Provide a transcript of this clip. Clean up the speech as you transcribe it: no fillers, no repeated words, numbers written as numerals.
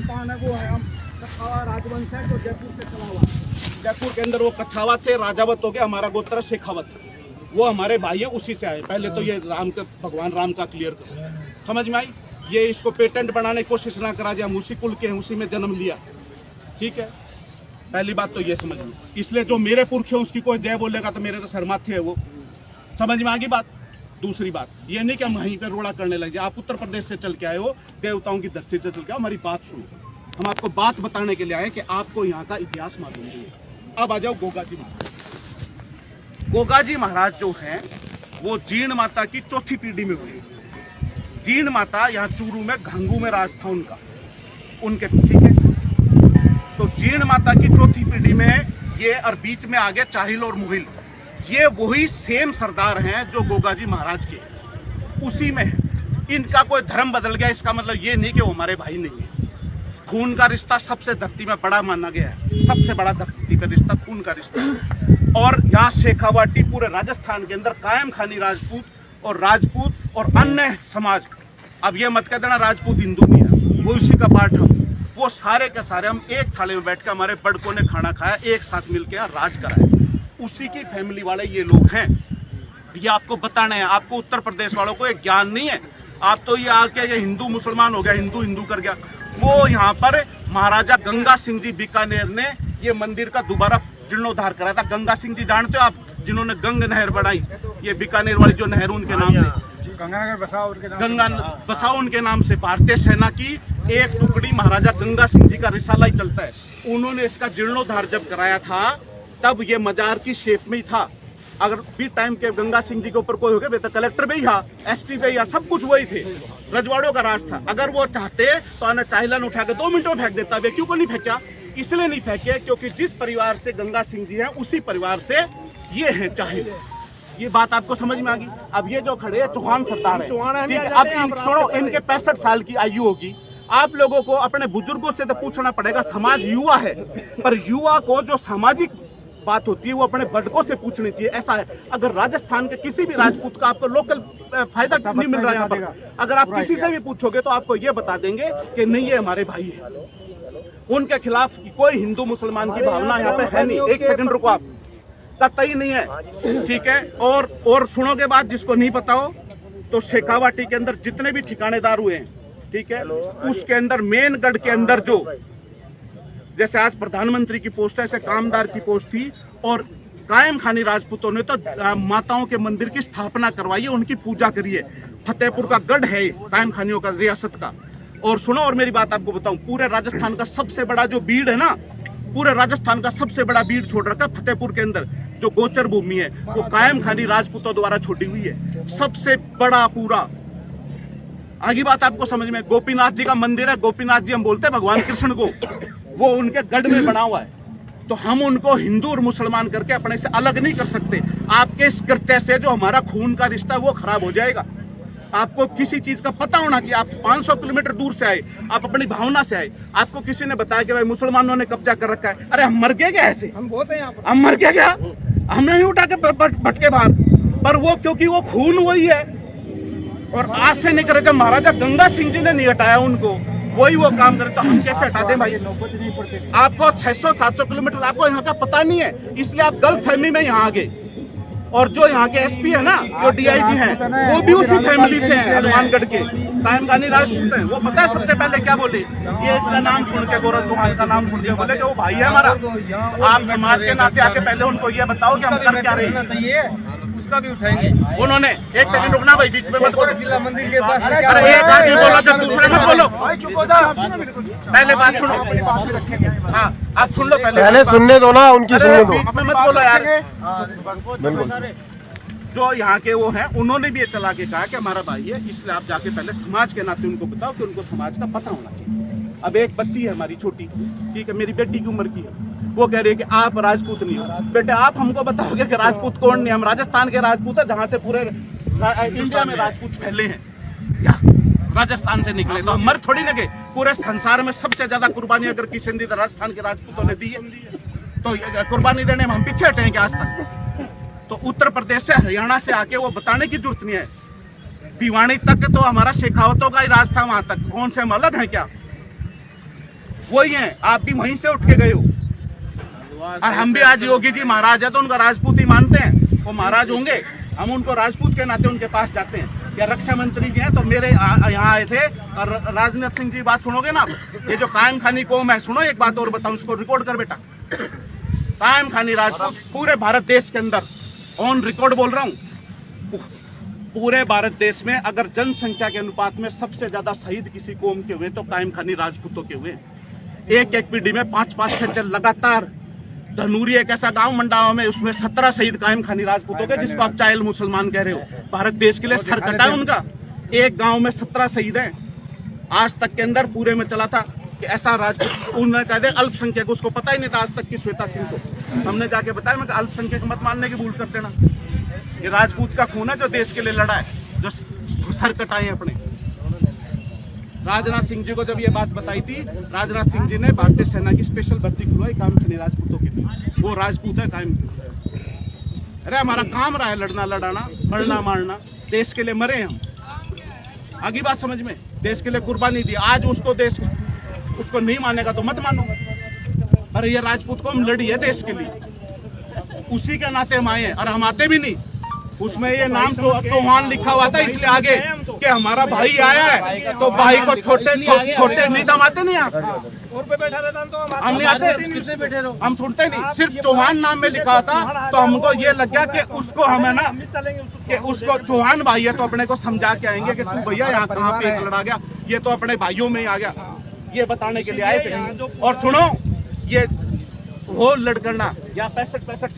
खानदान है वो है, हम कछावा राजवंश है जो जयपुर से चला हुआ। जयपुर के अंदर वो कछावा थे, राजावत हो गया, हमारा गोत्र शेखावत, वो हमारे भाई है, उसी से आए। पहले तो ये राम का, भगवान राम का क्लियर करो, समझ में आई। ये इसको पेटेंट बनाने की कोशिश ना करा जाए, हम उसी कुल के हैं, उसी में जन्म लिया, ठीक है। पहली बात तो ये समझ में, इसलिए जो मेरे पुरख है उसकी कोई जय बोलेगा तो मेरे तो शर्माथे है वो, समझ में आ गई बात। दूसरी बात ये नहीं कि हम वहीं पर रोड़ा करने लग जाए। आप उत्तर प्रदेश से चल के आए हो, देवताओं की धरती से चल के, हमारी बात सुनो। हम आपको बात बताने के लिए आए कि आपको यहाँ का इतिहास मालूम नहीं है। अब आ जाओ गोगाजी महाराज। गोगाजी महाराज जो हैं वो जीण माता की चौथी पीढ़ी में हुए। जीण माता यहाँ चूरू में घंगू में राज था उनका, उनके, ठीक है। तो जीण माता की चौथी पीढ़ी में ये, और बीच में आगे चाहिल और मुहिल, ये वही सेम सरदार हैं जो गोगाजी महाराज के, उसी में है। इनका कोई धर्म बदल गया इसका मतलब ये नहीं कि वो हमारे भाई नहीं है। खून का रिश्ता सबसे धरती में बड़ा माना गया है, सबसे बड़ा धरती का रिश्ता खून का रिश्ता है। और यहाँ शेखावाटी पूरे राजस्थान के अंदर कायम खानी राजपूत और राजपूत और अन्य समाज, अब ये मत कह देना राजपूत हिंदू भी है, वो उसी का पार्ट हम, वो सारे के सारे हम एक थाली में बैठ कर, हमारे बड़कों ने खाना खाया, एक साथ मिलकर यहाँ राज कराया, उसी की फैमिली वाले ये लोग हैं। ये आपको बताना है, आपको उत्तर प्रदेश वालों को एक ज्ञान नहीं है। आप तो ये आके ये हिंदू मुसलमान हो गया, हिंदू हिंदू कर गया। वो यहाँ पर महाराजा गंगा सिंह जी बीकानेर ने ये मंदिर का दोबारा जीर्णोद्धार कराया था। गंगा सिंह जी जानते हो आप, जिन्होंने गंग नहर बनाई, ये बीकानेर वाली जो नहर उनके नाम से, गंगा बसाओ उनके नाम से। भारतीय सेना की एक टुकड़ी महाराजा गंगा सिंह जी का रिसाला ही चलता है, उन्होंने इसका जीर्णोद्धार जब कराया था तब ये मजार की शेप में ही था। अगर भी टाइम के गंगा सिंह जी के ऊपर कोई हो गया तो कलेक्टर भी था, एसपी भी था, सब कुछ वही थे, रजवाड़ों का राज था। अगर वो चाहते तो चाहिलन उठा के 2 मिनटों में फेंक देता। वे क्यों को नहीं फेंका? इसलिए नहीं फेंके क्योंकि जिस परिवार से गंगा सिंह जी हैं उसी परिवार से ये हैं चाहिल। ये बात आपको समझ में आ गई। अब ये जो खड़े चौहान सरदार है, ठीक है, अब छोड़ो, इनके 65 साल की आयु होगी। आप लोगों को अपने बुजुर्गों से तो पूछना पड़ेगा, समाज युवा है, पर युवा को जो सामाजिक बात होती है वो अपने बड़कों से पूछनी चाहिए। ऐसा है, अगर राजस्थान के किसी भी राजपूत का आपको लोकल फायदा नहीं मिल रहा है यहाँ पर, अगर आप किसी से भी पूछोगे तो आपको ये बता देंगे कि नहीं ये हमारे भाई है। उनके खिलाफ कोई हिंदू मुसलमान की भावना यहाँ पे है नहीं। एक सेकंड रुको, आप कतई नहीं है, ठीक है। और सुनोगे बात, जिसको नहीं पता हो तो शेखावाटी के अंदर जितने भी ठिकानेदार हुए हैं, ठीक है, उसके अंदर मेनगढ़ के अंदर जो, जैसे आज प्रधानमंत्री की पोस्ट है, ऐसे कामदार की पोस्ट थी। और कायम खानी राजपूतों ने तो माताओं के मंदिर की स्थापना करवाई है, उनकी पूजा करी है। फतेहपुर का गढ़ है कायम खानियों का, रियासत का। और सुनो, और मेरी बात आपको बताऊं, पूरे राजस्थान का सबसे बड़ा जो बीड़ है ना, पूरे राजस्थान का सबसे बड़ा बीड़ छोड़ रखा फतेहपुर के अंदर, जो गोचर भूमि है वो कायम खानी राजपूतों द्वारा छोड़ी हुई है, सबसे बड़ा पूरा। आगे बात आपको समझ में, गोपीनाथ जी का मंदिर है, गोपीनाथ जी हम बोलते हैं भगवान कृष्ण को, वो उनके गढ़ में बना हुआ है। तो हम उनको हिंदू और मुसलमान करके अपने से अलग नहीं कर सकते। आपके इस कृत्य से जो हमारा खून का रिश्ता वो खराब हो जाएगा। आपको किसी चीज का पता होना चाहिए। आप 500 किलोमीटर दूर से आए, आप अपनी भावना से आए, आपको किसी ने बताया कि भाई मुसलमानों ने कब्जा कर रखा है। अरे हम मर गए क्या? ऐसे हम बहुत हैं यहाँ पर, हम मर गए क्या? हमने नहीं उठा के भटके बाहर, पर वो क्योंकि वो खून वही है और आज से नहीं करे। जब महाराजा गंगा सिंह जी ने नहीं हटाया उनको, वही वो काम करे तो हम कैसे हटा दें भाई? आपको 600-700 किलोमीटर आपको यहाँ का पता नहीं है, इसलिए आप गलतफहमी में यहाँ आ गए। और जो यहाँ के एसपी है ना, जो डीआईजी हैं, वो भी उसी फैमिली से हैं, हनुमानगढ़ के कायम खानी राजपूत हैं। वो पता है सबसे पहले क्या बोले? ये इसका नाम सुन के, गौरव चौहान का नाम सुन के बोले कि वो भाई है हमारा। आप समाज के नाते आके पहले उनको ये बताओ कि हम कर क्या रहे हैं, उसका भी उठाएंगे। उन्होंने, एक सेकंड रुकना भाई, बीच में मत बोलो। किला मंदिर के पास अरे एक आदमी बोलो जब दूसरे मत बोलो, पहले बात सुनो। हाँ आप सुन लो, पहले सुनने दो ना, उनकी सुनने दो, बीच में मत बोलो यार। जो यहाँ के वो हैं, उन्होंने भी ये चला के कहा कि हमारा भाई है, इसलिए आप जाके पहले समाज के नाते उनको बताओ कि उनको समाज का पता होना चाहिए। अब एक बच्ची है हमारी छोटी, ठीक है, मेरी बेटी की उम्र की है, वो कह रही है कि आप राजपूत नहीं हो। बेटे आप हमको बताओगे कि राजपूत कौन नहीं? हम राजस्थान के राजपूत है, जहाँ से पूरे इंडिया में राजपूत फैले हैं, राजस्थान से निकले। तो हम मर थोड़ी न गए। पूरे संसार में सबसे ज्यादा कुर्बानी अगर किसी ने दी तो राजस्थान के राजपूतों ने दी है, तो कुर्बानी देने में हम पीछे हटे हैं क्या आज तक? तो उत्तर प्रदेश से, हरियाणा से आके वो बताने की जरूरत नहीं है। भिवानी तक तो हमारा शेखावतों का ही राज था, वहां तक कौन से हम अलग हैं क्या? वही हैं, आप भी वहीं से उठ के गए हो। और हम भी आज योगी जी महाराज है तो उनका राजपूत ही मानते हैं, वो महाराज होंगे, हम उनको राजपूत के नाते उनके पास जाते हैं। या रक्षा मंत्री जी हैं तो मेरे यहाँ आए थे। और राजनाथ सिंह जी बात सुनोगे ना, ये जो कायम खानी कौम है, सुनो एक बात और बताऊं, इसको रिकॉर्ड कर बेटा। कायम खानी राजपूत पूरे भारत देश के अंदर ऑन रिकॉर्ड बोल रहा हूं, पूरे भारत देश में अगर जनसंख्या के अनुपात में सबसे ज्यादा शहीद किसी कौम के हुए तो कायम खानी राजपूतों के हुए। एक एक पीढ़ी में 5-5 6 लगातार। धनूरी एक ऐसा गांव मंडावा में, उसमें 17 शहीद कायम खानी राजपूतों के, जिसको आप चाइल्ड मुसलमान कह रहे हो। भारत देश के लिए सर कटा है उनका। एक गांव में 17 शहीद हैं। आज तक के अंदर पूरे में चला था कि ऐसा राजपूत, उन्होंने कह दे अल्पसंख्यक, उसको पता ही नहीं था आज तक की श्वेता सिंह को। हमने जाके बताया, मैं अल्पसंख्यक मत मानने की भूल करते ना, ये राजपूत का खून है जो देश के लिए लड़ा है, जो सर कटाए अपने। राजनाथ सिंह जी को जब ये बात बताई थी, राजनाथ सिंह जी ने भारतीय सेना की स्पेशल भर्ती खुलवाई कायम खानी राजपूतों के लिए। वो राजपूत है कायम। अरे हमारा काम रहा है लड़ना लड़ाना, मरना मारना, देश के लिए मरे हम। आगे बात समझ में, देश के लिए कुर्बानी दी। आज उसको देश उसको नहीं मानेगा तो मत मानो। अरे ये राजपूत को हम लड़ी है देश के लिए, उसी के नाते हम आए हैं। और हम आते भी नहीं, उसमें ये नाम चौहान लिखा हुआ था इसलिए आगे कि हमारा भाई आया है, तो भाई को छोटे नहीं दमाते नहीं। हम नहीं आते, हम सुनते नहीं। सिर्फ चौहान नाम में लिखा था तो हमको ये लग गया कि उसको हमें ना, कि उसको चौहान भाई है तो अपने को समझा के आएंगे कि तू भैया यहाँ कहाँ पेच लड़ा गया, ये तो अपने भाइयों में ही आ गया, ये बताने के लिए आए थे। और सुनो, ये हो लड़कना या 65